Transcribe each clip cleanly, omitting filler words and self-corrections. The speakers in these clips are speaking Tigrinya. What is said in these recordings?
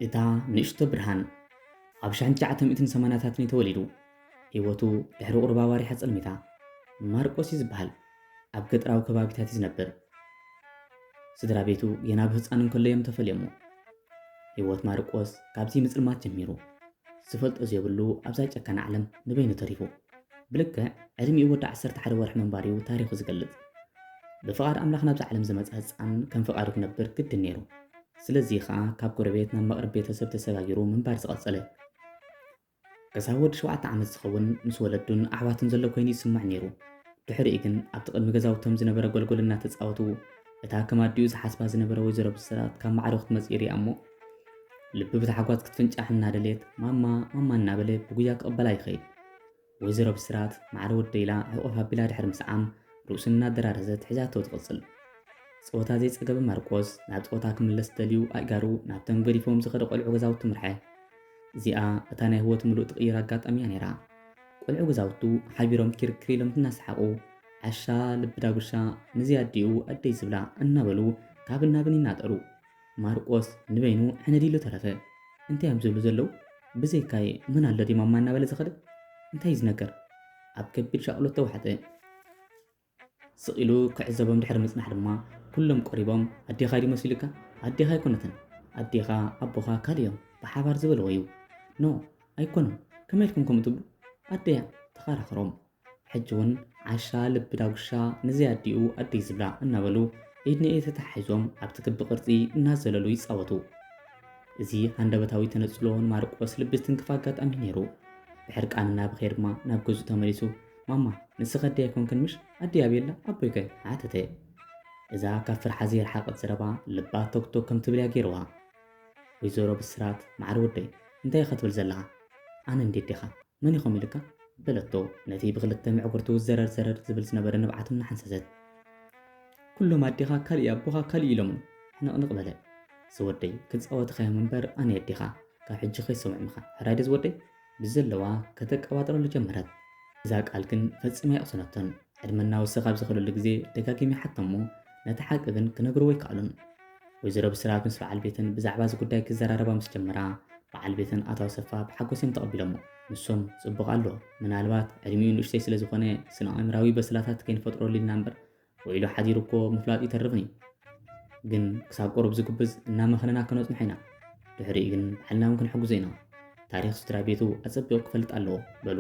እታ ንእሽቶ ብርሃን ኣብ 1980ታትን ተወሊዱ ህይወቱ ድሕሪ ቁርባ ዋሪሓ ጸልሚታ ማርቆስ እዩ ዝበሃል ኣብ ገጠራዊ ከባቢታት እዩ ዝነብር። ስድራ ቤቱ ገና ብህፃን እንከሎ እዮም ተፈልየሞ። ህይወት ማርቆስ ካብዚ ምጽልማት ጀሚሩ ዝፈልጦ ዘይብሉ ኣብዛ ጨካነ ዓለም ንበይኑ ተሪፉ ብልክዕ ዕድሚኡ ወዲ 11 ወርሒ መንባር እዩ ታሪኹ ዝገልጽ። ብፍቓድ ኣምላኽ ናብዚ ዓለም ዝመፀ ህፃን ከም ፍቓዱ ክነብር ግድን ነይሩ። ስለዚ ከዓ ካብ ጎረቤት ናብ መቕረቢ ቤተሰብ ተሰጋጊሩ ምንባር ዝቐጸለ ክሳብ ወዲ 7 ዓመት ዝኸውን ምስ ወለዱን ኣሕዋትን ዘሎ ኮይኑ ይስማዕ ነይሩ። ድሕሪኡ ግን ኣብቲ ቅድሚ ገዛውቶም ዝነበረ ጎልጎል እናተፃወቱ እታ ከም ኣዲኡ ዝሓስባ ዝነበረ ወይዘሮ ብስራት ካብ ማዕዶ ክትመፅእ ይርኣ እሞ ልቢ ብታሕጓዝ ክትፍንጫሕ እናደልየት ማማ ማማ እናበለ ብጉያ ክቕበላ ይኸይድ። ወይዘሮ ብስራት ማዕዶ ወደይላ ሕቑፍ ኣቢላ ድሕሪ ምስዓም ርእሱ እናደራረዘት ሒዛቶ ትቕፅል። ፀወታ ዘይፀገበ ማርቆስ ናብ ፀወታ ክምለስ ደልዩ ኣእጋሩ ናብቶም ገዲፎም ዝኸደ ቆልዑ ገዛውቱ ምርሐ። እዚኣ እታ ናይ ህይወት ምሉእ ትቕይር ኣጋጣሚያ ነይራ። ቆልዑ ገዛውቱ ሓቢሮም ክርክር ኢሎም እናሰሓቑ ዓሻ ልቢ ዳጉሻ ንዚ ኣዲኡ ኣደይ ዝብላ እናበሉ ካብን ናብን ይናጠሩ። ማርቆስ ንበይኑ ሕነዲሉ ተረፈ። እንታይ እዮም ዝብሉ ዘለው? ብዘይካይ ምን ኣሎ ዲ ማማ እናበለ ዝኸደ እንታይ ዝነገር? ኣብ ከቢድ ሻቕሎት ተዋሕጠ። ስቂሉ ክዕዘቦም ድሕሪ ምጽናሕ ድማ ኩሎም ቆሪቦም ኣዴኻ ዲመሲሉካ? ኣዴኻ ኣይኮነትን፣ ኣዴኻ ኣቦኻ ካልዮም ብሓባር ዝበልዎ እዩ። ኖ ኣይኮኑን፣ ከመይ ኢልኩም ከምኡ ትብሉ? ኣደያ ተኸራኽሮም። ሕጂ እውን ዓሻ ልቢ ዳጉሻ ንዚ ኣዲኡ ኣደይ ዝብላ እናበሉ ኢድ ንኢድ ተተሓሒዞም ኣብቲ ክቢ ቅርጺ እናዘለሉ ይፃወቱ። እዚ ሃንደበታዊ ተነፅሎን ማርቆስ ልቢ ዝትንክፍ ኣጋጣሚ ነይሩ። ብሕርቃንና ብኸይር ድማ ናብ ገዝኡ ተመሊሱ ማማ ንስኸ ኣደይ ኣይኮንክን ምሽ? ኣደይ ኣበየላ ኣቦይከ ዓተተ። እዛ ካብ ፍርሓ ዘይረሓቐት ዘረባ ልባ ቶክቶክ ከም ትብል እያ ገይርዋ። ወይዘሮ ብስራት ማዕረ ወደይ እንታይ ኢኻ ትብል ዘለኻ? ኣነ እንዴት ዲኻ መን ኢኹም ኢልካ በለቶ ነቲ ብክልተ ምዕጉርቱ ዘረር ዘረር ዝብል ዝነበረ ንብዓቱን እናሓንሰሰት። ኩሎም ኣዴኻ ካልእ ኣቦኻ ካልእ ኢሎም ሕንቕንቕ በለ። ዝወደይ ክፃወትኸዮም እምበር ኣነ ኣዴኻ ካብ ሕጂ ከይሰምዑምኻ ሕራይ ደ ዝወደይ ብዘለዋ ከተቀባጥረሉ ጀመረት። እዛ ቃል ግን ፈፂማ ይቕሰነቶን። ዕድመና ወስኽ ኣብ ዝኸለሉ ግዜ ደጋጊሚ ሓተሞ ነቲ ሓቂ ግን ክነግርዎ ይከኣሉን። ወይዘሮ ብስራት ምስ በዓል ቤትን ብዛዕባ እዚ ጉዳይ ክዘራረባ ምስ ጀመራ በዓል ቤትን ኣቶ ኣሰፋ ብሓጎስ እዮም ተቐቢሎሞ። ንሶም ጽቡቕ ኣሎ ምናልባት ዕድሚኡ ንእሽተይ ስለ ዝኾነ ስነ ኣእምራዊ በስላታት ከይንፈጥረሉ ኢልና እምበር ወኢሉ ሓዲሩ እኮ ምፍላጥ ይተርፍን እዩ። ግን ክሳብ ቁሩብ ዝግብዝ እናመኸለና ክነፅንሖ ኢና። ድሕሪኡ ግን ባዕልና እውን ክንሕግዞ ኢና። ታሪክ ስድራ ቤቱ ኣፀቢቑ ክፈልጥ ኣለዎ በሉ።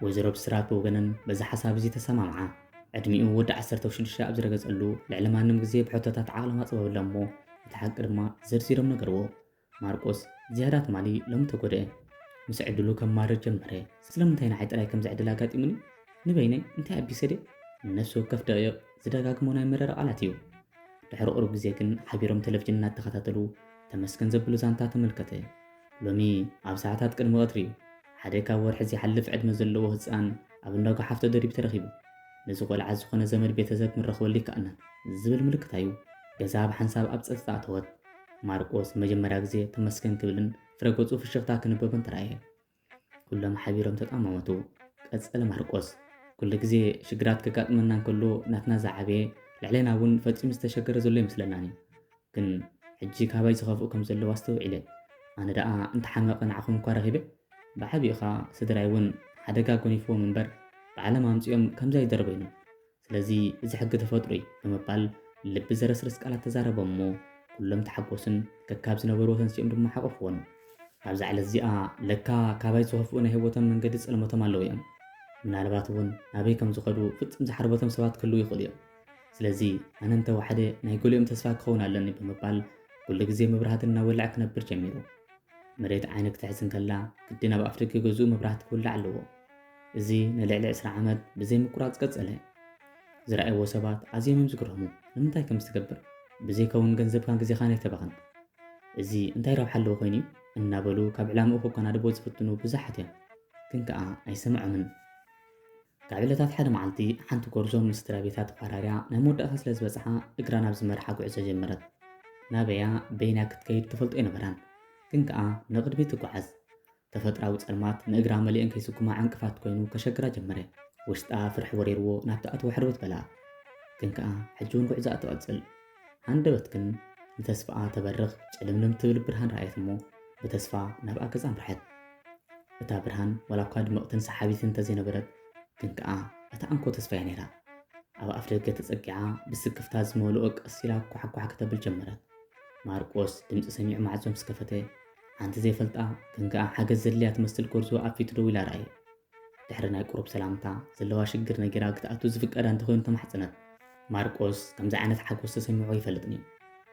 ወይዘሮ ብስራት ብወገነን በዚ ሓሳብ እዚ ተሰማምዓ። ዕድሚኡ ወዲ 16 ኣብ ዝረገፀሉ ልዕሊ ማንም ግዜ ብሕቶታት ዓቕሎም ኣፅበበሎ እሞ እቲ ሓቂ ድማ ዘርዚሮም ነገርዎ። ማርቆስ ዝያዳ ትማሊ ሎሚ ተጎድአ። ምስ ዕድሉ ከማርር ጀመረ። ስለምንታይ ንዓይ ጥራይ ከም ዝዕድል ኣጋጢሙኒ ንበይነይ እንታይ ኣቢሰደ ነፍሲ ወከፍ ደቂቕ ዝደጋግሞ ናይ መረረ ቃላት እዩ። ድሕሪ ቁሩብ ግዜ ግን ሓቢሮም ቴሌቭዥን እናተኸታተሉ ተመስገን ዘብሉ ዛንታ ተመልከተ። ሎሚ ኣብ ሰዓታት ቅድሚ ቀትሪ ሓደ ካብ ወርሒ ዘይሓልፍ ዕድመ ዘለዎ ህፃን ኣብ እንዳጓ ሓፍቶ ደሪቡ ተረኺቡ። ነዚ ቆልዓ ዝኾነ ዘመድ ቤተሰብ ክንረኽበሉ ይከኣልና ዝብል ምልክታ እዩ። ገዛ ብሓንሳብ ኣብ ፀጥታ ኣተወት። ማርቆስ መጀመርያ ግዜ ተመስገን ክብልን ፍረገፁ ፍሽኽታ ክንበብን ተረኣየ። ኩሎም ሓቢሮም ተጣማመቱ። ቀፀለ ማርቆስ ኩሉ ግዜ ሽግራት ከጋጥመና እንከሎ ናትና ዝዓበየ ልዕለና እውን ፈፂሙ ዝተሸገረ ዘሎ ይመስለናኒ። ግን ሕጂ ካባይ ዝኸፍኡ ከም ዘለዎ ኣስተውዒለ። ኣነ ደኣ እንተሓመቐ ንዓኹም እኳ ረኺበ ብዓብኢኻ ስድራይ እውን ሓደጋ ጎኒፍዎም እምበር ብዓለም ኣምፂኦም ከምዛ ይደርበይኑ። ስለዚ እዚ ሕጊ ተፈጥሮ እዩ ብምባል ልቢ ዘረስርስ ቃላት ተዛረቦም እሞ ኩሎም ተሓጎስን ከካብ ዝነበሩ ተንስኦም ድማ ሓቆፍዎን። ኣብዛ ዕለት እዚኣ ለካ ካባይ ዝኸፍኡ ናይ ህይወቶም መንገዲ ፀልሞቶም ኣለዉ እዮም። ምናልባት እውን ናበይ ከም ዝኸዱ ፍፅም ዝሓርበቶም ሰባት ክህልው ይኽእሉ እዮም። ስለዚ ኣነ እንተወሓደ ናይ ገሊኦም ተስፋ ክኸውን ኣለኒ ብምባል ኩሉ ግዜ መብራህቲ እናወልዐ ክነብር ጀሚሩ። መሬት ዓይኒ ክትሕዝን ከላ ግድን ኣብ ኣፍደገ ገዝኡ መብራህቲ ክውላዕ ኣለዎ። እዚ ንልዕሊ 20 ዓመት ብዘይ ምቁራፅ ቀፀለ። ዝረኣይዎ ሰባት ኣዝዮም እዮም ዝግረሙ። ንምንታይ ከም ዝትገብር ብዘይከውን ገንዘብካን ግዜኻን ኣይተባኸን እዚ እንታይ ረብሓ ኣለዎ ኮይኑ እናበሉ ካብ ዕላምኡ ከከናድቦ ዝፍትኑ ብዙሓት እዮም። ግን ከዓ ኣይሰምዖምን። ካብ ዕለታት ሓደ መዓልቲ ሓንቲ ጎርዞ ምስ ስድራ ቤታ ተፈራርያ ናይ መወዳእታ ስለ ዝበፅሓ እግራ ናብ ዝመርሓ ጉዕዞ ጀመረት። ናበያ በይና ክትከይድ ትፈልጦ ይነበራን። ግን ከዓ ንቅድሚት ትጓዓዝ። ተፈጥራዊ ፀልማት ንእግራ መሊአን ከይስጉማ ዕንቅፋት ኮይኑ ከሸግራ ጀመረ። ውሽጣ ፍርሒ ወሪርዎ ናብቲ ኣትዎ ሕርበት በላ። ግን ከዓ ሕጂ እውን ጉዕዛኣ ትቐፅል። ሃንደበት ግን ንተስፋኣ ተበርኽ ጭልምልም ትብል ብርሃን ረኣየት እሞ ብተስፋ ናብኣ ገዛ ኣምርሐት። እታ ብርሃን ዋላ እኳ ድምቕትን ሰሓቢትን እንተዘይነበረት ግን ከዓ እታ ኣንኮ ተስፋ እያ ነይራ። ኣብ ኣፍ ደገ ተጸጊዓ ብስክፍታ ዝመልኦ ቀስ ኢላ ኳሕኳሕ ከተብል ጀመረት። ማርቆስ ድምፂ ሰሚዑ ማዕጾ ምስ ከፈተ ሓንቲ ዘይፈልጣ ግን ከዓ ሓገዝ ዘድልያ ትመስል ጎርዞ ኣብ ፊቱ ደው ኢላ ረኣየ። ድሕሪ ናይ ቁሩብ ሰላምታ ዘለዋ ሽግር ነጊራ ክትኣቱ ዝፍቀዳ እንተኮይኑ ተማሕፀነት። ማርቆስ ከምዚ ዓይነት ሓጎስ ተሰሚዑ ይፈልጥኒ።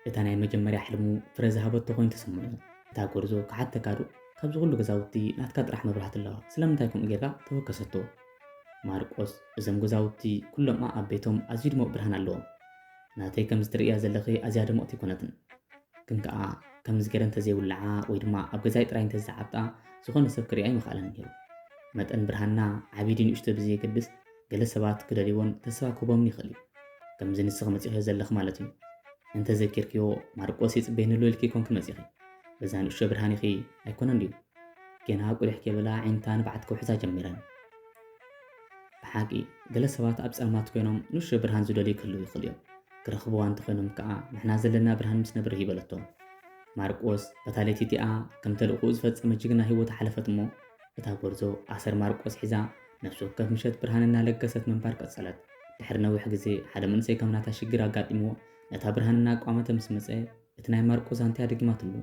እታ ናይ መጀመርያ ሕልሙ ፍረ ዝሃበቶ ኮይኑ ተሰምዑ። እታ ጎርዞ ክሓተካ ዱ ካብዚ ኩሉ ገዛውቲ ናትካ ጥራሕ መብራህቲ ኣለዋ ስለምንታይ ከምኡ ጌርካ ተወከሰቶ? ማርቆስ እዞም ገዛውቲ ኩሎም ኣብ ቤቶም ኣዝዩ ድሙቕ ብርሃን ኣለዎም። ናተይ ከምዚ ትርእያ ዘለኺ ኣዝያ ድሙቕቲ ኣይኮነትን። ግን ከዓ ከምዚ ገይረ እንተዘይውልዓ ወይ ድማ ኣብ ገዛይ ጥራይ እንተዘዓብጣ ዝኾነ ሰብ ክሪኣ ይምኽኣለን ነይሩ። መጠን ብርሃንና ዓብዪ ንእሽቶ ብዘየገድስ ገለ ሰባት ክደልይዎን ተስፋ ክህቦምን ይኽእል እዩ። ከምዚ ንስኺ መፂኺ ዘለኺ ማለት እዩ። እንተዘኪርክዮ ማርቆስ ይፅበየንሉ ኢልኪ ኮንክ መፂኺ በዛ ንእሽቶ ብርሃን ኢኺ ኣይኮነን ድዩ? ገና ቁልሕ ከይበላ ዓይንታ ንባዓት ከውሕዛ ጀሚረን። ብሓቂ ገለ ሰባት ኣብ ጸልማት ኮይኖም ንእሽቶ ብርሃን ዝደልዩ ክህልው ይኽእሉ እዮም። ክረኽብዋ እንተኾይኖም ከዓ ንሕና ዘለና ብርሃን ምስ ነብርህ ይበለቶም። ማርቆስ በታ ለይቲ እቲኣ ከም ተልእኹኡ ዝፈጸመ ጅግና ህይወት ሓለፈት እሞ እታ ጎርዞ ኣሰር ማርቆስ ሒዛ ነፍሲ ወከፍ ምሸት ብርሃን እናለገሰት ምንባር ቀጸለት። ድሕሪ ነዊሕ ግዜ ሓደ መንእሰይ ከም ናታ ሽግር ኣጋጢምዎ ነታ ብርሃን እናቋመተ ምስ መፀ እቲ ናይ ማርቆስ አንቲያ ደጊማትሉ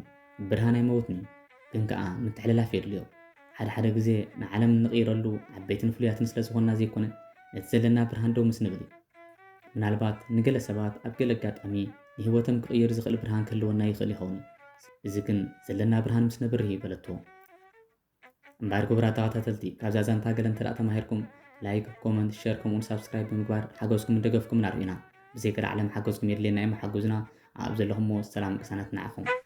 ብርሃን ኣይመውትኒ ግን ከዓ ምትሕልላፍ የድልዮ። ሓደ ሓደ ግዜ ንዓለም ንቕይረሉ ዓበይትን ፍሉያትን ስለ ዝኾንና ዘይኮነ ነቲ ዘለና ብርሃን ደው ምስ ንብል እዩ። ምናልባት ንገለ ሰባት ኣብ ገለ ኣጋጣሚ ንህይወቶም ክቕይር ዝኽእል ብርሃን ክህልወና ይኽእል ይኸውን። እዚ ግን ዘለና ብርሃን ምስ ነብርህ ይበለቶ። እምበር ክቡራት ተኸታተልቲ ካብዛ ዛንታ ገለ እንተደኣ ተማሂርኩም ላይክ፣ ኮመንት፣ ሸር ከምኡውን ሳብስክራይብ ብምግባር ሓገዝኩም ደገፍኩም ንሪኢና ብዘይ ገለ ዓለም ሓገዝኩም የድልየና እሞ ሓገዙና ኣብ ዘለኹምዎ ሰላም ቅሳነት ንዓኹም።